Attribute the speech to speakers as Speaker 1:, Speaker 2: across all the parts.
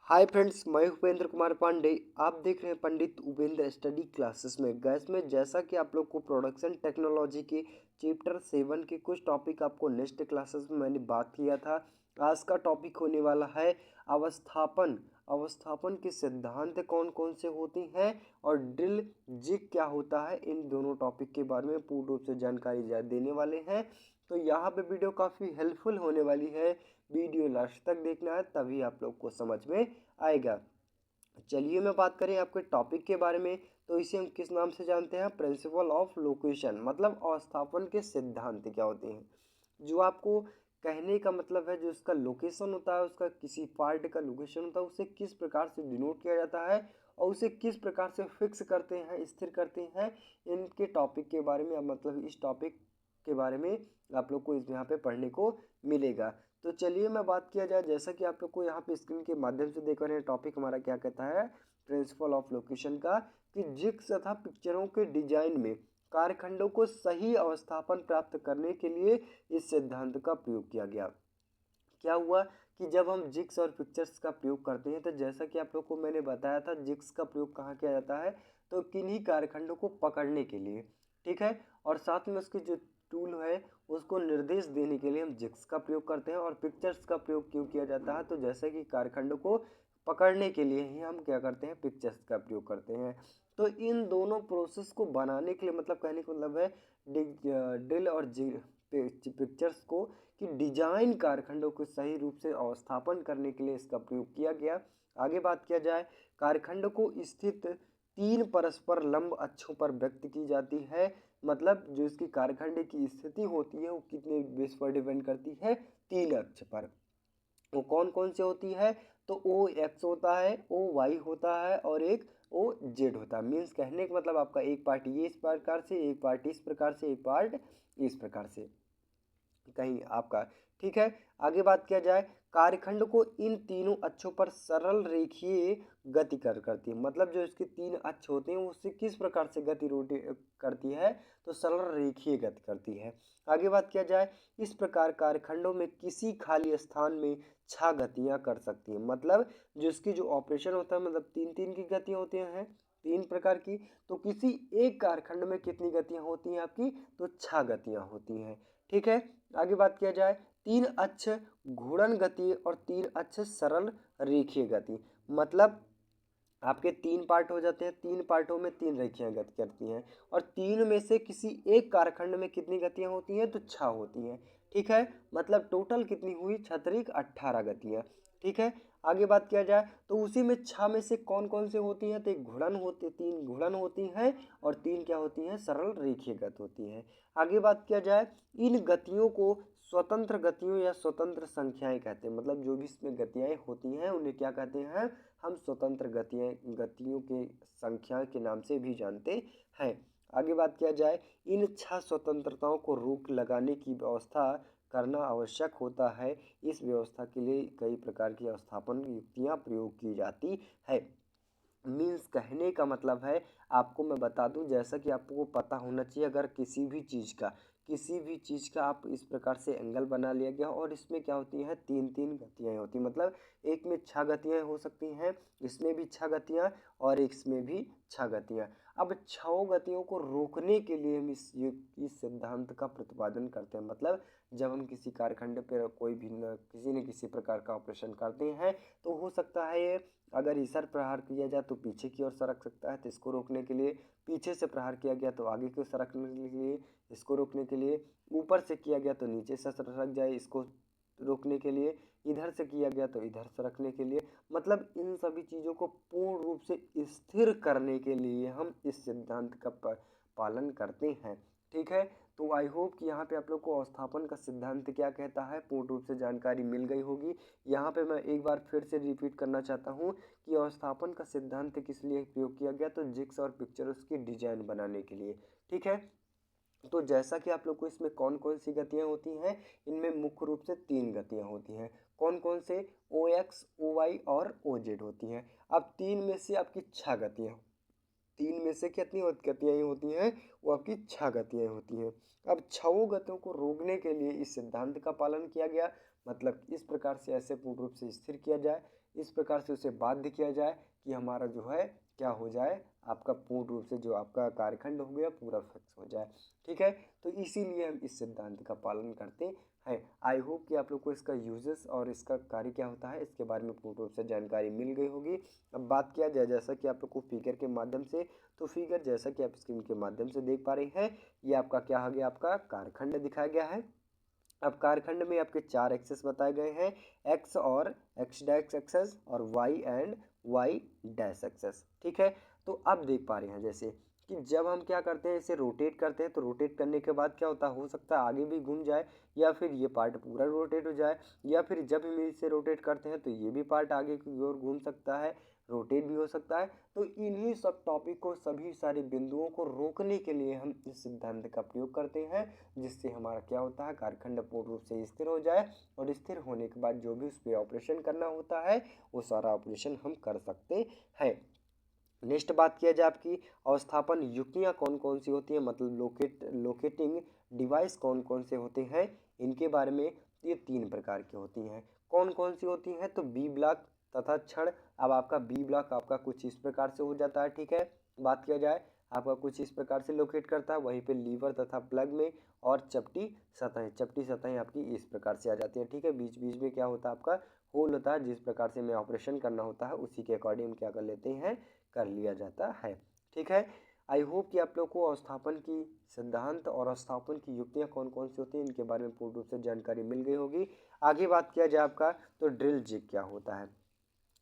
Speaker 1: Hi friends, मैं उपेंद्र कुमार पांडे। आप देख रहे हैं पंडित उपेंद्र स्टडी क्लासेस में। गैस में जैसा कि आप लोग को प्रोडक्शन टेक्नोलॉजी के चैप्टर 7 के कुछ टॉपिक आपको नेक्स्ट क्लासेस में मैंने बात किया था। आज का टॉपिक होने वाला है अवस्थापन। अवस्थापन के सिद्धांत कौन कौन से होते हैं और ड्रिल जिग क्या होता है, इन दोनों टॉपिक के बारे में पूर्ण रूप से जानकारी देने वाले हैं। तो यहाँ पे वीडियो काफ़ी हेल्पफुल होने वाली है। वीडियो लास्ट तक देखना है, तभी आप लोग को समझ में आएगा। चलिए मैं बात करें आपके टॉपिक के बारे में, तो इसे हम किस नाम से जानते हैं? प्रिंसिपल ऑफ लोकेशन, मतलब अवस्थापन के सिद्धांत क्या होते हैं। जो आपको कहने का मतलब है, जो उसका लोकेशन होता है, उसका किसी पार्ट का लोकेशन होता है, उसे किस प्रकार से डिनोट किया जाता है और उसे किस प्रकार से फिक्स करते हैं, स्थिर करते हैं, इनके टॉपिक के बारे में, मतलब इस टॉपिक के बारे में आप लोग को इस यहाँ पे पढ़ने को मिलेगा। तो चलिए मैं बात किया जाए, जैसा कि आप लोग को यहाँ पे स्क्रीन के माध्यम से देख रहे हैं, टॉपिक हमारा क्या कहता है प्रिंसिपल ऑफ लोकेशन का, कि जिग्स तथा पिक्चरों के डिजाइन में कारखंडों को सही अवस्थापन प्राप्त करने के लिए इस सिद्धांत का प्रयोग किया गया। क्या हुआ कि जब हम जिग्स और पिक्चर्स का प्रयोग करते हैं, तो जैसा कि आप लोग को मैंने बताया था, जिग्स का प्रयोग कहाँ किया जाता है, तो किन्हीं कारखंडों को पकड़ने के लिए, ठीक है, और साथ में उसके जो टूल है उसको निर्देश देने के लिए हम जिग्स का प्रयोग करते हैं। और पिक्चर्स का प्रयोग क्यों किया जाता है, तो जैसे कि कारखंडों को पकड़ने के लिए ही हम क्या करते हैं, पिक्चर्स का प्रयोग करते हैं। तो इन दोनों प्रोसेस को बनाने के लिए, मतलब कहने का मतलब है ड्रिल और पिक्चर्स को कि डिजाइन कारखंडों को सही रूप से अवस्थापन करने के लिए इसका प्रयोग किया गया। आगे बात किया जाए, कारखंड को स्थित 3 परस्पर लंब अक्षों पर व्यक्त की जाती है। मतलब जो इसकी कारखंड की स्थिति होती है वो कितने बेस पर डिपेंड करती है, 3 अक्ष पर। वो कौन कौन से होती है, तो ओ एक्स होता है, ओ वाई होता है और एक ओ जेड होता है। मीन्स कहने का मतलब आपका एक पार्ट ये इस प्रकार से, एक पार्ट इस प्रकार से, एक पार्ट इस प्रकार से कहीं आपका, ठीक है। आगे बात किया जाए, कार्यखंड को इन तीनों अक्षों पर सरल रेखीय गति करती है। मतलब जो इसके 3 अक्ष होते हैं उससे किस प्रकार से गति रोटेट करती है, तो सरल रेखीय गति करती है। आगे बात किया जाए, इस प्रकार कार्यखंडों में किसी खाली स्थान में 6 गतियां कर सकती है। मतलब जो इसकी जो ऑपरेशन होता है, मतलब 3 3 की गतियां होती हैं, 3 प्रकार की। तो किसी एक कारखंड में कितनी गतियां होती हैं आपकी, तो 6 गतियां होती हैं, ठीक है। आगे बात किया जाए, 3 अक्ष घूर्णन गति और 3 अक्ष सरल रेखीय गति। मतलब आपके 3 पार्ट हो जाते हैं, 3 पार्टों में 3 रेखियां गति करती हैं, और 3 में से किसी एक कारखंड में कितनी गतियां होती हैं, तो 6 होती हैं, ठीक है। मतलब टोटल कितनी हुई, छतरिक 18 गतियां, ठीक है। आगे बात किया जाए, तो उसी में 6 में से कौन कौन से होती हैं, तो एक घूर्णन होती, 3 घूर्णन होती हैं और 3 क्या होती हैं, सरल रेखीय गति होती हैं। आगे बात किया जाए, इन गतियों को स्वतंत्र गतियों या स्वतंत्र संख्याएं कहते हैं। मतलब जो भी इसमें गतियां होती हैं उन्हें क्या कहते हैं, हम स्वतंत्र गतियों के संख्या के नाम से भी जानते हैं। आगे बात किया जाए, इन 6 स्वतंत्रताओं को रोक लगाने की व्यवस्था करना आवश्यक होता है। इस व्यवस्था के लिए कई प्रकार की अवस्थापन युक्तियां प्रयोग की जाती है। मीन्स कहने का मतलब है, आपको मैं बता दूं, जैसा कि आपको पता होना चाहिए, अगर किसी भी चीज़ का आप इस प्रकार से एंगल बना लिया गया और इसमें क्या होती हैं, 3 3 गतियाँ होती हैं। मतलब एक में 6 गतियाँ हो सकती हैं, इसमें भी 6 गतियाँ और इसमें भी 6 गतियाँ। अब 6 गतियों को रोकने के लिए हम इस सिद्धांत का प्रतिपादन करते हैं। मतलब जब हम किसी कारखंड पर कोई भी किसी न किसी प्रकार का ऑपरेशन करते हैं, तो हो सकता है ये अगर इधर प्रहार किया जाए तो पीछे की ओर सरक सकता है, तो इसको रोकने के लिए, पीछे से प्रहार किया गया तो आगे की ओर सरकने के लिए, इसको रोकने के लिए, ऊपर से किया गया तो नीचे से सरक जाए, इसको रोकने के लिए, इधर से किया गया तो इधर सरकने के लिए। मतलब इन सभी चीज़ों को पूर्ण रूप से स्थिर करने के लिए हम इस सिद्धांत का पालन करते हैं, ठीक है। तो आई होप कि यहाँ पे आप लोग को अवस्थापन का सिद्धांत क्या कहता है पूर्ण रूप से जानकारी मिल गई होगी। यहाँ पे मैं एक बार फिर से रिपीट करना चाहता हूँ कि अवस्थापन का सिद्धांत किस लिए प्रयोग किया गया, तो जिग्स और पिक्चर्स की डिजाइन बनाने के लिए, ठीक है। तो जैसा कि आप लोग को इसमें कौन कौन सी गतियाँ होती हैं, इनमें मुख्य रूप से 3 गतियाँ होती हैं। कौन कौन से, ओ एक्स, ओ वाई और ओ जेड होती हैं। अब 3 में से आपकी 6 गतियाँ, 3 में से कितनी गतियाँ होती हैं, वो आपकी 6 गतियाँ होती हैं। अब 6 गतियों को रोकने के लिए इस सिद्धांत का पालन किया गया। मतलब इस प्रकार से ऐसे पूर्ण रूप से स्थिर किया जाए, इस प्रकार से उसे बाध्य किया जाए कि हमारा जो है क्या हो जाए, आपका पूर्ण रूप से जो आपका कार्यखंड हो गया पूरा फिक्स हो जाए। ठीक है, तो इसीलिए हम इस सिद्धांत का पालन करते हैं। आई होप कि आप लोग को इसका यूजेस और इसका कार्य क्या होता है इसके बारे में पूर्ण रूप से जानकारी मिल गई होगी। अब बात किया जाए जैसा कि आप लोग को फिगर के माध्यम से, तो फिगर जैसा कि आप स्क्रीन के माध्यम से देख पा रहे हैं, ये आपका क्या हो गया, आपका कार्यखंड दिखाया गया है। अब कार्यखंड में आपके 4 एक्सेस बताए गए हैं, एक्स और एक्स डैश एक्सेस और Y and Y dash axes. ठीक है, तो अब देख पा रहे हैं जैसे कि जब हम क्या करते हैं, इसे रोटेट करते हैं, तो रोटेट करने के बाद क्या होता है, हो सकता है आगे भी घूम जाए या फिर ये पार्ट पूरा रोटेट हो जाए, या फिर जब हम इसे रोटेट करते हैं तो ये भी पार्ट आगे की ओर घूम सकता है, रोटेट भी हो सकता है। तो इन्हीं सब टॉपिक को, सभी सारे बिंदुओं को रोकने के लिए हम इस सिद्धांत का प्रयोग करते हैं, जिससे हमारा क्या होता है, कार्यखंड पूर्ण रूप से स्थिर हो जाए और स्थिर होने के बाद जो भी उस पर ऑपरेशन करना होता है वो सारा ऑपरेशन हम कर सकते हैं। नेक्स्ट बात किया जाए आपकी अवस्थापन युक्तियाँ कौन कौन सी होती हैं, मतलब लोकेटिंग डिवाइस कौन कौन से होते हैं, इनके बारे में ये 3 प्रकार की होती हैं। कौन कौन सी होती हैं, तो बी ब्लॉक तथा क्षण। अब आपका बी ब्लॉक आपका कुछ इस प्रकार से हो जाता है। ठीक है, बात किया जाए आपका कुछ इस प्रकार से लोकेट करता है, वहीं पे लीवर तथा प्लग में, और चपटी सतहें आपकी इस प्रकार से आ जाती है। ठीक है, बीच बीच में क्या होता है, आपका होल होता है, जिस प्रकार से हमें ऑपरेशन करना होता है उसी के अकॉर्डिंग हम क्या कर लेते हैं, कर लिया जाता है। ठीक है, आई होप कि आप लोग को अवस्थापन की सिद्धांत और अवस्थापन की युक्तियाँ कौन कौन सी होती हैं इनके बारे में पूर्ण रूप से जानकारी मिल गई होगी। आगे बात किया जाए आपका, तो ड्रिल जिग क्या होता है।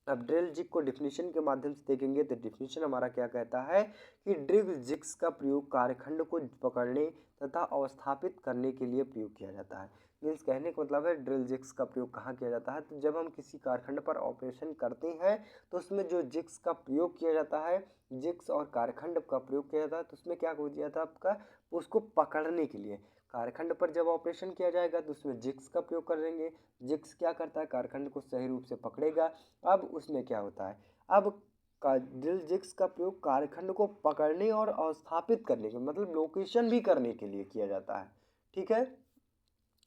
Speaker 1: अब ड्रिल जिग को डिफिनीशन के माध्यम से देखेंगे तो डिफिनीशन हमारा क्या कहता है कि ड्रिल जिग्स का प्रयोग कार्यखंड को पकड़ने तथा अवस्थापित करने के लिए प्रयोग किया जाता है। मीन्स कहने का मतलब है ड्रिल जिग्स का प्रयोग कहाँ किया जाता है, तो जब हम किसी कारखंड पर ऑपरेशन करते हैं तो उसमें जो जिग्स का प्रयोग किया जाता है, जिग्स और कारखंड का प्रयोग किया जाता है, तो उसमें क्या हो जाता है आपका, उसको पकड़ने के लिए कारखंड पर जब ऑपरेशन किया जाएगा तो उसमें जिग्स का प्रयोग करेंगे। जिग्स क्या करता है, कारखंड को सही रूप से पकड़ेगा। अब उसमें क्या होता है, अब का ड्रिल जिग्स का प्रयोग कार्यखंड को पकड़ने और अस्थापित करने के मतलब लोकेशन भी करने के लिए किया जाता है। ठीक है,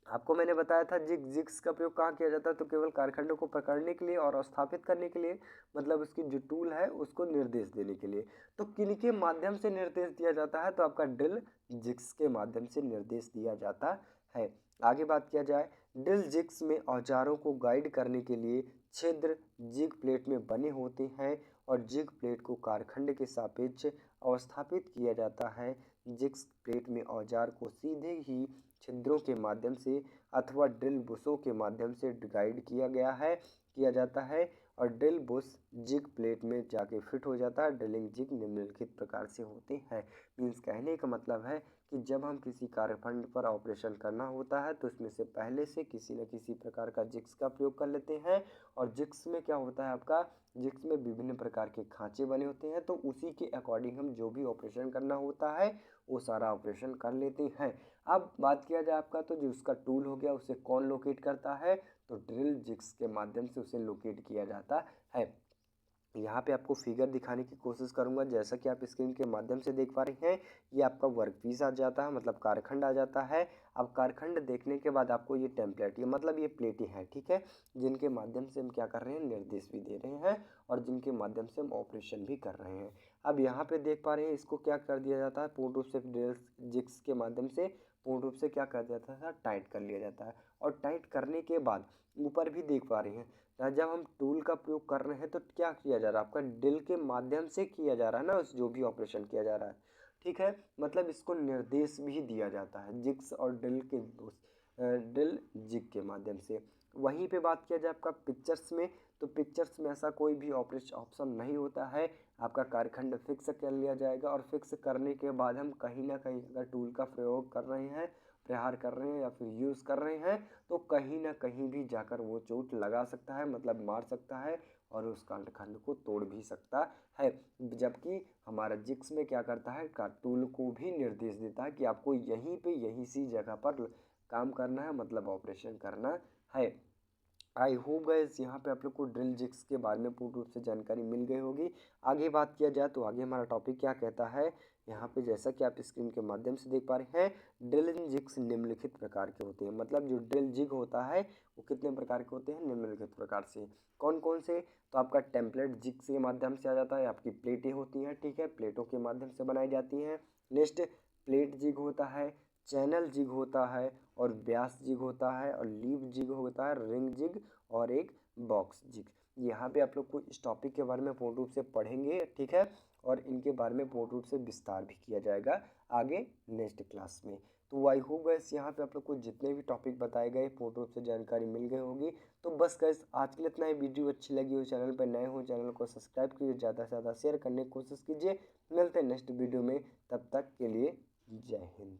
Speaker 1: आपको मैंने बताया था जिग्स का प्रयोग कहाँ किया जाता है, तो केवल कारखंड को पकड़ने के लिए और स्थापित करने के लिए, मतलब उसकी जो टूल है उसको निर्देश देने के लिए। तो किनके माध्यम से निर्देश दिया जाता है, तो आपका ड्रिल जिग्स के माध्यम से निर्देश दिया जाता है। आगे बात किया जाए, ड्रिल जिग्स में औजारों को गाइड करने के लिए छिद्र जिग प्लेट में बने होते हैं और जिग प्लेट को कारखंड के सापेक्ष अवस्थापित किया जाता है। जिग्स प्लेट में औजार को सीधे ही छिद्रों के माध्यम से अथवा ड्रिल बुशों के माध्यम से गाइड किया जाता है और ड्रिल बुश जिग प्लेट में जाके फिट हो जाता है। ड्रिलिंग जिग निम्नलिखित प्रकार से होते हैं। मीन्स कहने का मतलब है कि जब हम किसी कार्यखंड पर ऑपरेशन करना होता है तो उसमें से पहले से किसी न किसी प्रकार का जिग्स का प्रयोग कर लेते हैं, और जिग्स में क्या होता है आपका, जिग्स में विभिन्न प्रकार के खांचे बने होते हैं, तो उसी के अकॉर्डिंग हम जो भी ऑपरेशन करना होता है वो सारा ऑपरेशन कर लेते हैं। अब बात किया जाए आपका, तो जो उसका टूल हो गया उसे कौन लोकेट करता है, तो ड्रिल जिग्स के माध्यम से उसे लोकेट किया जाता है। यहाँ पे आपको फिगर दिखाने की कोशिश करूँगा, जैसा कि आप स्क्रीन के माध्यम से देख पा रहे हैं, ये आपका वर्क पीस आ जाता है, मतलब कारखंड आ जाता है। अब कारखंड देखने के बाद आपको ये टेम्पलेट, ये मतलब ये प्लेटें हैं, ठीक है, जिनके माध्यम से हम क्या कर रहे हैं, निर्देश भी दे रहे हैं और जिनके माध्यम से हम ऑपरेशन भी कर रहे हैं। अब यहाँ पे देख पा रहे हैं, इसको क्या कर दिया जाता है, पूर्ण रूप से ड्रिल जिग्स के माध्यम से पूर्ण रूप से क्या कर दिया जाता है, टाइट कर लिया जाता है। और टाइट करने के बाद ऊपर भी देख पा रहे हैं, जब हम टूल का प्रयोग कर रहे हैं तो क्या किया जा रहा है, आपका ड्रिल के माध्यम से किया जा रहा है ना, उस जो भी ऑपरेशन किया जा रहा है। ठीक है, मतलब इसको निर्देश भी दिया जाता है जिग्स और ड्रिल जिग के माध्यम से। वहीं पे बात किया जाए आपका पिक्चर्स में, तो पिक्चर्स में ऐसा कोई भी ऑप्शन नहीं होता है। आपका कार्यखंड फिक्स कर लिया जाएगा और फिक्स करने के बाद हम कहीं ना कहीं अगर टूल का प्रयोग कर रहे हैं, प्रहार कर रहे हैं या फिर यूज़ कर रहे हैं, तो कहीं ना कहीं भी जाकर वो चोट लगा सकता है, मतलब मार सकता है और उस कांडखंड को तोड़ भी सकता है। जबकि हमारा जिग्स में क्या करता है, टूल को भी निर्देश देता है कि आपको यहीं पे यहीं सी जगह पर काम करना है, मतलब ऑपरेशन करना है। आई होप गाइस यहाँ पे आप लोग को ड्रिल जिग्स के बारे में पूर्ण रूप से जानकारी मिल गई होगी। आगे बात किया जाए तो आगे हमारा टॉपिक क्या कहता है, यहाँ पे जैसा कि आप स्क्रीन के माध्यम से देख पा रहे हैं, ड्रिल जिग्स निम्नलिखित प्रकार के होते हैं। मतलब जो ड्रिल जिग होता है वो कितने प्रकार के होते हैं, निम्नलिखित प्रकार से। कौन कौन से, तो आपका टेम्पलेट जिग्स के माध्यम से आ जाता है, आपकी प्लेटें होती हैं, ठीक है, प्लेटों के माध्यम से बनाई जाती हैं। नेक्स्ट प्लेट जिग होता है, चैनल जिग होता है, और व्यास जिग होता है, और लीव जिग होता है, रिंग जिग, और एक बॉक्स जिग। यहाँ पे आप लोग को इस टॉपिक के बारे में पूर्ण रूप से पढ़ेंगे, ठीक है, और इनके बारे में पूर्ण रूप से विस्तार भी किया जाएगा आगे नेक्स्ट क्लास में। तो आई होप गैस यहाँ पे आप लोग को जितने भी टॉपिक बताए गए पूर्ण रूप से जानकारी मिल गई होगी। तो बस गैस आज के लिए इतना ही। वीडियो अच्छी लगी हो, चैनल पर नए हो, चैनल को सब्सक्राइब कीजिए, ज़्यादा से ज़्यादा शेयर करने की कोशिश कीजिए। मिलते हैं नेक्स्ट वीडियो में, तब तक के लिए जय हिंद।